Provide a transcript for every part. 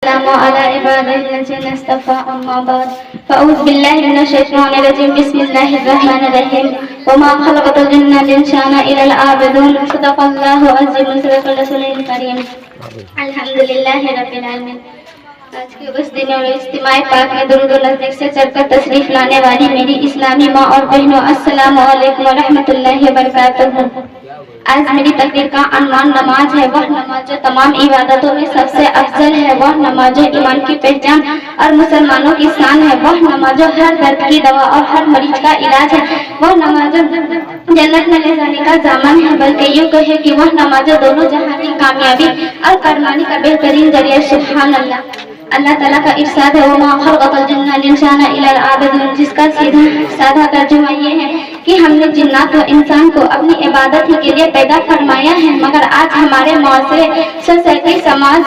आज के उस दिन और इज्तिमाई पाक में दुरूद और नज़दीक से चढ़कर तशरीफ लाने वाली मेरी इस्लामी माँ और बहनों, अस्सलामु अलैकुम व रहमतुल्लाहि व बरकातुहू। आज मेरी तकरीर का अनवान नमाज है। वह नमाज जो तमाम इबादतों में सबसे अफजल है, वह नमाज जो ईमान की पहचान और मुसलमानों की शान है, वह नमाज जो हर दर्द की दवा और हर मरीज का इलाज है, वह नमाज जो जन्नत में ले जाने का जामन है, बल्कि यूँ कहे कि वह नमाज दोनों जहां की कामयाबी और करमानी का बेहतरीन जरिया। सुभान अल्लाह। अल्लाह ताला का इरशाद है, वमा खलक़ल जिन्ना वल इंसाना इल्ला लियअबुदून, जिसका सीधा साधा तर्जुमा ये है कि हमने जिन्नात व इंसान को अपनी इबादत ही के लिए पैदा फरमाया है। मगर आज हमारे माशरे सोसाइटी समाज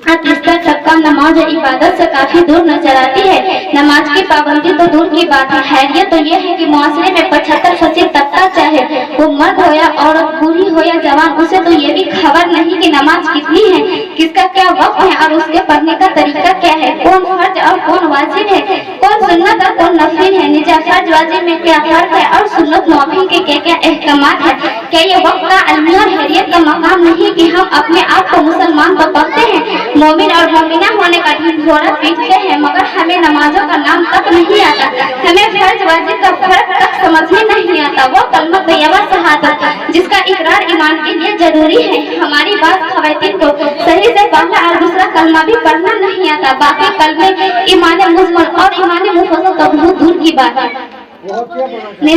तबका नमाज और इबादत से काफी दूर नजर आती है। नमाज की पाबंदी तो दूर की बात है, हैरियत तो यह है कि माशरे में 75% तबका, चाहे वो मर्द हो या औरत, बूढ़ी हो या जवान, उसे तो ये भी खबर नहीं कि नमाज कितनी है, किसका क्या वक्त है और उसके पढ़ने का तरीका क्या है, कौन फर्ज और कौन वाजिब है, कौन सुन्नत और कौन नफिल है, निजा फर्ज वाजिब में क्या फर्क है और सुन्नत नफिल के क्या क्या अहकामात है। क्या ये वक्त का अलमी और हैरियत का मकाम नहीं कि हम अपने आप को मुसलमान तो कहते हैं, मोमिन और मोमिना होने का ढिंढोरा पीटते हैं, मगर हमें नमाजों का नाम तक नहीं आता, हमें फर्ज वाजिब का फर्क तक समझने नहीं आता। वो कलमा तैयबा शहादत जिसका इकरार ईमान के लिए जरूरी है। हमारी बात खवातीन को सही से पहला और दूसरा कलमा भी पढ़ना नहीं आता, बाकी कलमे ईमान मुजमल और ईमान मुफस्सल तो बहुत दूर की बात है।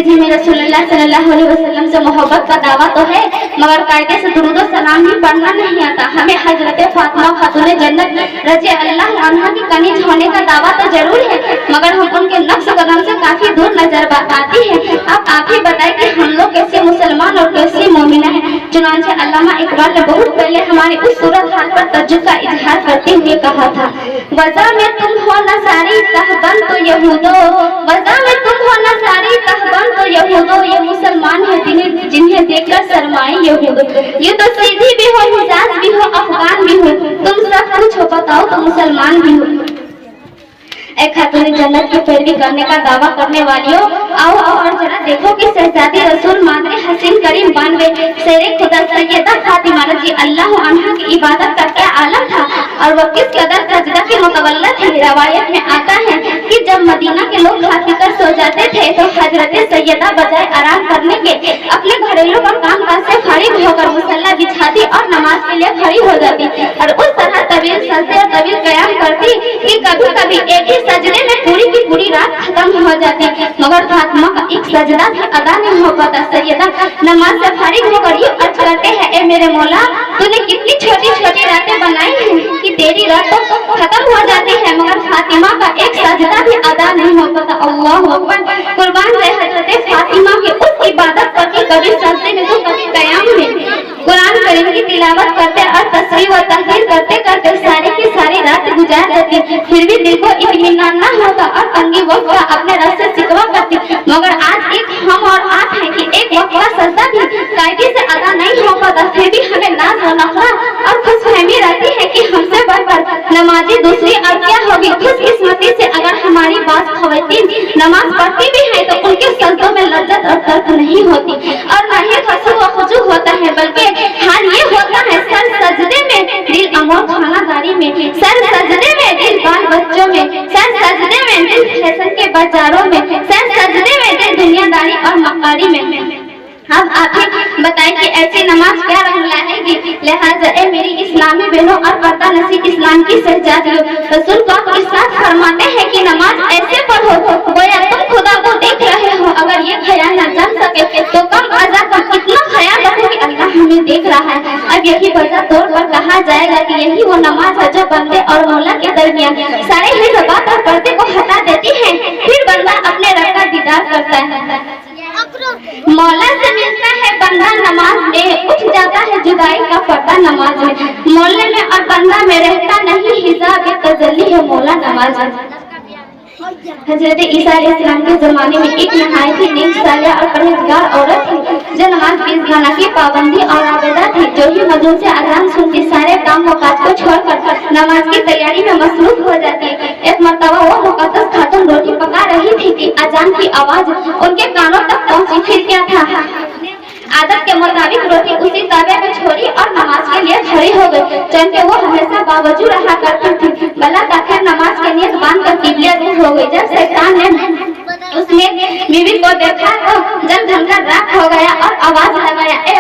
जी में रसूलुल्लाह सल्लल्लाहु अलैहि वसल्लम से मोहब्बत का दावा तो है, मगर कायदे से दुरूद और सलाम भी पढ़ना नहीं आता। हमें हजरत फातिमा खातून जन्नत रज़ी अल्लाह अन्हा की कनीज होने का दावा तो जरूर है, मगर हम उनके नक्श कदम से काफी दूर नजर आती है। अब आप ही बताएं कि हम लोग कैसे मुसलमान और कैसे मोमिना है। चुनांचे अल्लामा इकबाल ने बहुत पहले हमारी उस सूरत हाल पर तज्जुब का इजहार करते हुए कहा था, वज़ा में तुम हो नसारी तहबन तो यहूदो, वज़ा में तुम हो सारी कहबन तो यहूदो, ये मुसलमान है जिन्हें देखकर शर्माए यहूदो, ये तो सीधी भी हो, हिजाज भी हो, अफगान भी हो, तुम सब कुछ हो, बताओ तो मुसलमान भी हो। एक खातून जन्नत की पैरवी करने का दावा करने वालियों, आओ और जरा देखो कि शहजादी रसूल मादरे हसीन करीम बानवे शेरे खुदा सैयदा फातिमा रज़ी अल्लाह अन्हा की इबादत का क्या आलम था और वह किस कदर सजदा की मुतवल्ला थी। रवायत में आता है कि जब मदीना के लोग खा पी कर सो जाते थे तो हजरत सैयदा बजाय आराम करने के अपने घरेलू काम काज से फारिग होकर मुसल्ला बिछाती और नमाज के लिए खड़ी हो जाती और उस तरह तवील सजदे और तवील कयाम करती कि कभी कभी एक ही सजदे में पूरी की पूरी रात खत्म हो जाती, मगर फातिमा का एक सजदा भी अदा नहीं हो पाता। सैयदा नमाज से फारिग होकर यूं अर्ज करते हैं, ए मेरे मौला, तूने कितनी छोटी छोटी रातें बनाई हैं कि तेरी रात तो खत्म हो जाती है, मगर फातिमा का एक सजदा भी अदा नहीं हो पाता। अल्लाहु अकबर। कुर्बान रहे हज़रत फातिमा की उस इबादत पर कि कभी सजदे में तो कभी कयाम में कुरान करीम की तिलावत करते और तस्बीह व तहलील करते करते सारी की सारी रात गुजार देती, फिर भी दिल को इत्मीनान न होता और तंगी वक्त का अपने रस से सिकवा करती। मगर आज एक हम और आप हैं कि एक वक्त का सजदा भी कायदे से अदा नहीं हो पाता, फिर भी हमें नाज व नखरा और खुशफहमी रहती है कि हमसे बढ़कर नमाजी दूसरी और क्या होगी। खुशकिस्मती से अगर हमारी बात खवातीन नमाज पढ़ती भी है तो उनके सजदों में लज्जत और तर्क नहीं होती और न ही खशू व खुजू होता है, बल्कि हाल ये होता है सर सजदे में दिल अमोर खानादारी में, सर सजदे में दिल बाल बच्चों में, सर सजदे में दिल फैशन के बाजारों में, सर सजदे में दिल दुनियादारी और मक्कारी में। अब आप ही बताएं कि ऐसी नमाज क्या रंग लाएगी। लिहाजा ए मेरी इस्लामी बहनों और पर्दा नसीब इस्लाम की शहजादियों, रसूल पाक इरशाद फरमाते हैं कि नमाज ऐसे पढ़ो गोया तुम खुदा को देख रहे हो। अगर ये ख्याल न जम सके तो कम अज़ा का कितना ख्याल रखो कि अल्लाह हमें देख रहा है। अब यही वजह तौर पर कहा जाएगा कि यही वो नमाज है जो बंदे और मौला के दरमियान सारे हिजाबात और पर्दे को हटा देती है, फिर बंदा अपने रब का दीदार करता है, मौला से मिलता है बंदा नमाज में, उठ जाता है जुदाई का पर्दा नमाज में, मौले में और बंदा में रहता नहीं हिजाब तजल्ली है मौला नमाज में। हजरत ईसा अलैहिस्सलाम के जमाने में एक नहायत ही नेक सालिया और परहेजगार औरत थी जो नमाज खाना की पाबंदी और आबेदा थी। जो ही मजूद से अजान सुनती सारे काम वकात को छोड़कर नमाज की तैयारी में मसरूफ हो जाती। एक मर्तबा वो मुकद्दस खातून रोटी पका रही थी कि अजान की आवाज उनके कानों तक पहुंची। फिर क्या था, आदत के मुताबिक रोटी उसी तवे में छोड़ी और नमाज के लिए खड़ी हो गई। चूंकि वो हमेशा बावजूद रहा करती थी, गला आखिर नमाज के नियत बांध कर किबला रुख हो गई। जब शैतान ने उसने बीवी को देखा तो जल जलकर राख हो गया और आवाज लगाया, ए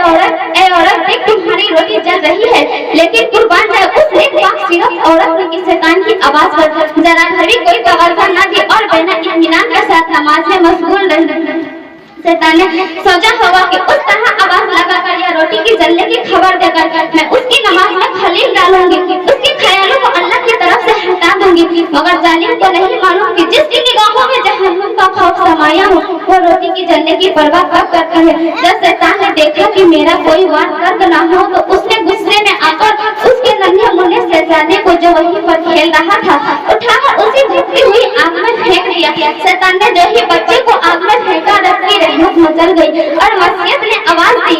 औरत देख तुम्हारी रोटी जल रही है। लेकिन कुर्बान है उस एक सिर्फ औरत ने कि शैतान की आवाज पर जरा भी कोई तवज्जो न दी और बिना इत्मीनान के साथ नमाज में मशगूल रही। शैतान ने सोचा होगा कि उस तरह आवाज लगाकर या रोटी की जलने की खबर देकर मैं उसकी नमाज में खलील डालूंगी, उसके ख्यालों को अल्लाह की तरफ से हटा दूंगी। मगर जालिम को नहीं मालूम कि जिसकी निगाहों में जहन्नुम का खौफ समाया हो वो रोटी की जलने की परवाह कब करता है। जब शैतान ने देखा कि मेरा कोई वार तर्क न हो तो उसने गुस्से में आकर उसके नन्हे मुन्ने शहजादे को जो वहीं पर खेल रहा था उठाकर उसी भूखती हुई आग में फेंक दिया। शैतान ने जो ही बच्चे को आग में फेंका रखी रहमत मचल गई और मसीहत ने आवाज दी,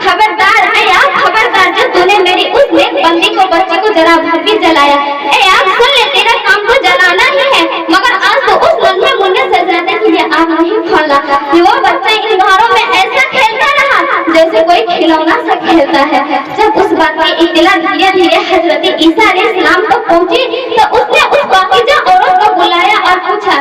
खबरदार जो तूने मेरी उस नेक बंदी को बच्चे को जरा भर भी जलाया। सुन ले, तेरा काम तो जलाना ही है, मगर आज तो उस नन्हे मुन्ने शहजादे के लिए आग नहीं खोला। वो बच्चा इन घरों में ऐसा खेलता रहा जैसे कोई खिलौना से खेलता है। जब उस बात की इत्तला धीरे धीरे हजरत ईसा अलैहिस्सलाम को पहुंची तो उसने उस पाकीज़ा औरत को बुलाया और पूछा,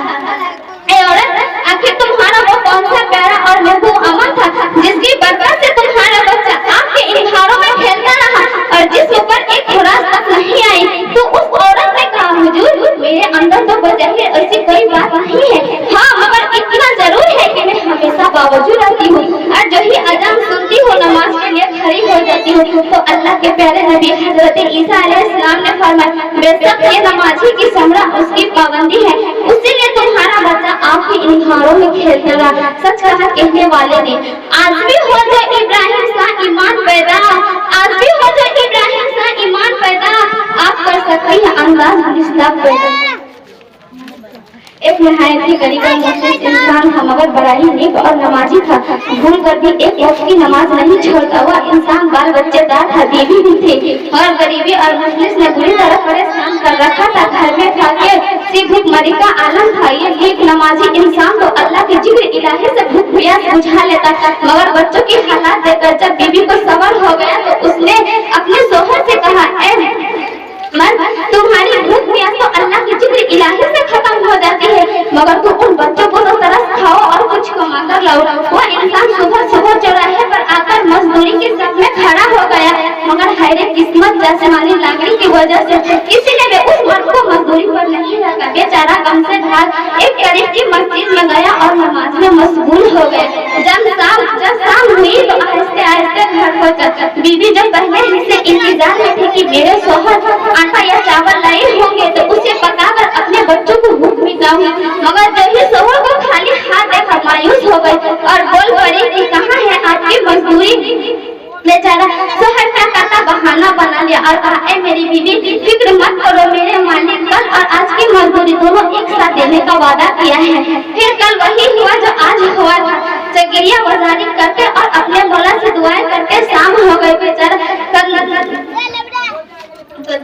औरत, आखिर तुम्हारा वो कौन सा प्यारा और महबूब अमल था जिसकी बरकत से तुम्हारा बच्चा आपके इन घरों में खेलता रहा और जिस ऊपर एक खुराक तक नहीं आई। तो उस औरत ने कहा, हुजूर, मेरे अंदर तो बजाहिर ऐसी कोई बात नहीं है, हाँ मगर इतना जरूर है कि मैं हमेशा बावजूद रहती हूँ और जो ही अजान सुनती हूँ नमाज के लिए खड़ी हो जाती हूँ। तो अल्लाह के प्यारे नबी हजरत ईसा अलैहिस्सलाम ने फरमाया, बेशक ये नमाजी की समरा उसकी पाबंदी है, उसीलिए तुम्हारा बच्चा आपके इन घरों में खेलता रहा। सच कहा कहने वाले ने, आज भी हो जो इब्राहिम सा ईमान पैदा, आज भी हो जो इब्राहिम सा ईमान पैदा, आप कर सकती है अंदाज रिश्ता पैदा। एक नहायत ही गरीब और मुफलिस इंसान था मगर बड़ा ही नेक और नमाजी था। भूल कर भी एक वक्त की नमाज नहीं छोड़ता हुआ इंसान बाल बच्चेदार था, बीवी भी थी और गरीबी और मुफलिस ने बुरी तरह परेशान कर रखा था। घर में था के भूखमरी का आलम था। ये नेक नमाजी इंसान तो अल्लाह के जिक्र इलाही से भूख प्यास बुझा लेता था, मगर बच्चों की हालात देखकर जब बीवी को सबर हो गया तो उसने अपने शोहर से कहा, मर्द, तुम्हारी भूख प्यास तो अल्लाह की जिक्र इलाही से खत्म हो जाती है, मगर तुम उन बच्चों को तो तरस खाओ और कुछ कमा कर लाओ। वो इंसान सुबह सुबह चौराहे पर आकर मजदूरी के सब में खड़ा हो गया, मगर हैरे किस्मत जासमानी लागरी की वजह से किसी ने भी उस मर्द को मजदूरी पर नहीं रखा। बेचारा कम से भाग एक करीब की मस्जिद में गया और नमाज में मशगूल हो गया। जब शाम हुई तो आहिस्ते आहिस्ते घर पहुंचा। बीवी जब पहले ही से इंतजार में थी कि मेरे शोहर आटा या चावल लाए होंगे तो उसे पकाकर अपने बच्चों को भूख मिटाऊंगी, मगर जब ही शोहर को खाली हाथ देखा मायूस हो गई और बोल पड़ी कि कहाँ है आपकी मजदूरी। बेचारा शोहर क्या करता, बहाना बना लिया और कहा, मेरी बीवी फिक्र मत करो, मेरे मालिक कल और आज की मजदूरी दोनों एक साथ देने का वादा किया है। फिर कल वही हुआ जो आज हुआ था। चकिरिया बाजारी करते और अपने मौला से दुआएं करते शाम हो गई। बेचारा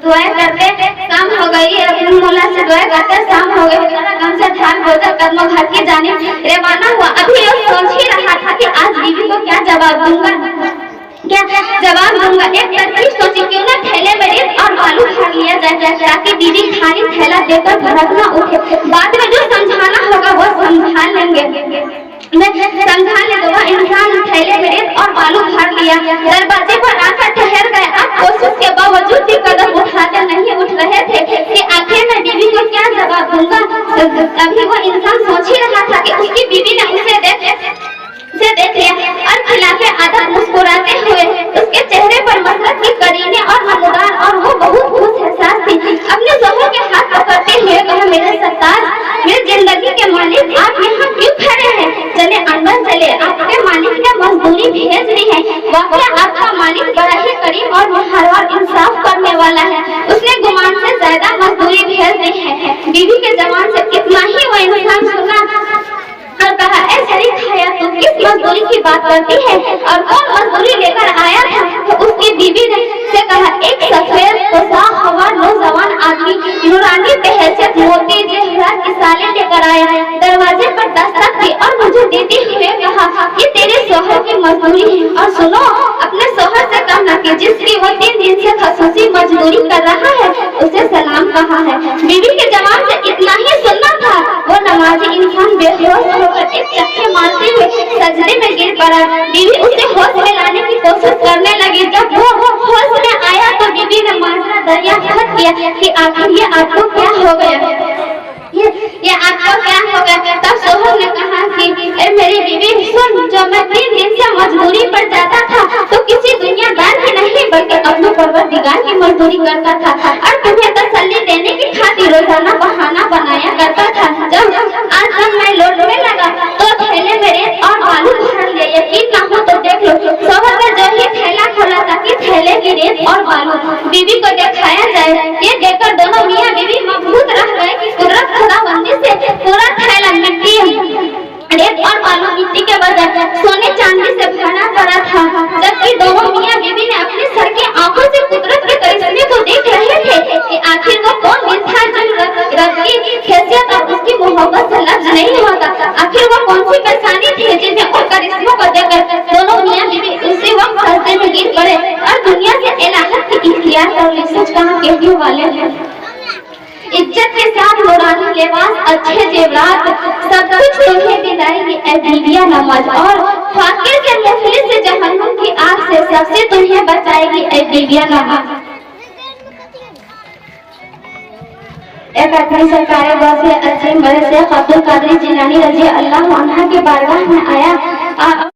दुआएं करते शाम हो गई, अपने मौला से दुआएं करते शाम हो गई। बेचारा गम से ठान बोझा कदमों घर की जानिब रवाना हुआ। अभी वो सोच ही रहा था कि आज बीवी को क्या जवाब दूंगा। एक तरकीब सोची, क्यों न थैले में रेत और बालू भर लिया जाए ताकि बीवी खाली थैला देकर भड़क न उठे। बाद में जो समझाना होगा वो समझा लेंगे। समझा ले तो वह इंसान थैले में रेत और बालू भर लिया, दरवाजे पर आकर ठहर गए। अब कोशिश के बावजूद भी कदम उठाकर नहीं उठ रहे थे कि आखिर मैं बीवी को क्या जवाब दूंगा। अभी वो इंसान सोच ही रहा था कि उसकी बीवी ने उसे देख लिया और खिलाफे आदत मुस्कुराते हुए उसके चेहरे पर मसरत की करीने और नमदार और वो बहुत खुश एहसास थी। अपने शोहर के हाथ पकड़ते हुए कहा, मेरे सरताज, मेरी जिंदगी के मालिक, आप यहाँ क्यों खड़े हैं? चले अंदर चले, आपके मालिक ने मजदूरी भेज दी है। वाकई आपका मालिक बड़ा ही करीम और मुहर और इंसाफ करने वाला है। उसने गुमान से बाकायदा मजदूरी भेज दी है। बीवी के जबान से इतना ही वो इंसान सुना और कहा, ऐ शरीक हया, तू किस मजदूरी की बात करती है और कौन मजदूरी लेकर आया था? तो उसकी बीवी ने से कहा, एक सफेद पोशाक हवा नौजवान आदमी नूरानी तहसीत मोती जहरा की साले लेकर आया। दरवाजे पर दस्तक दी और मुझे देते हुए कहा, ये तेरे शोहर की मजदूरी है और सुनो, अपने शोहर से कहना कि जिसकी वो 3 दिन से खसूसी मजदूरी कर रहा है उसे सलाम कहा है। बीवी के जवाब से इतना ही सुनना था, वो नमाजी इंसान बेहोश होकर एक चक्के मारते हुए सजदे में गिर पड़ा। बीवी उसे होश में लाने की कोशिश करने लगी। जब वो होश में आया तो बीवी ने माजरा दरियाफ्त किया कि आखिर ये आपको क्या हो गया, ये आपको क्या हो गया? तब शोहर ने कहा कि मेरी बीवी सुन, जो मैं 3 दिन से मजदूरी पर जाता था तो किसी दुनियादार की नहीं बल्कि अपने परवरदिगार की मजदूरी करता था और तुम्हें तसल्ली देने की खातिर रोजाना बहाना बनाया करता था। जब मैं लौटने लगा तो थैले में रेत और बालू भर लिया। यकीन ना हो तो देख लो। शोहर ने जो ही थैला खोला ताकि थैले की रेत और बालू बीवी को दिखाया जाए। ये देखकर दोनों मियाँ बीवी मबहूत रह गए कि कुदरत खुदाबंदी से पूरा थैला मिट्टी, रेत और बालू मिट्टी के बजाय सोने चांदी से भरा पड़ा था। जबकि दोनों मियाँ बीवी ने अपने सर की आंखों से कुदरत के करिश्मे को देख रहे थे कि आखिर वो कौन दिन था जो रब की हैसियत और उसकी मोहब्बत से लफ्ज नहीं होता। आखिर वो कौन सी परेशानी थी जिन्हें उन करिश्मों को देखकर दोनों मियाँ बीवी उसी वक्त सजदे में गिर पड़े और दुनिया से इलाहत की इख्तियार कर ली। सच कहा कहने वाले हैं, इज्जत के साथ नूरानी लिबास, अच्छे जेवरात, सब कुछ तुम्हें दिलाएगी ऐ बीविया नमाज, और फाकिर के मुफलिस से जहन्नुम की आग से सबसे तुम्हें बचाएगी ऐ बीविया नमाज। एक अपनी सरकारी बस से अच्छे बड़े से अब्दुल कादिर जिलानी रजी अल्लाह अन्हा के बारगाह में आया।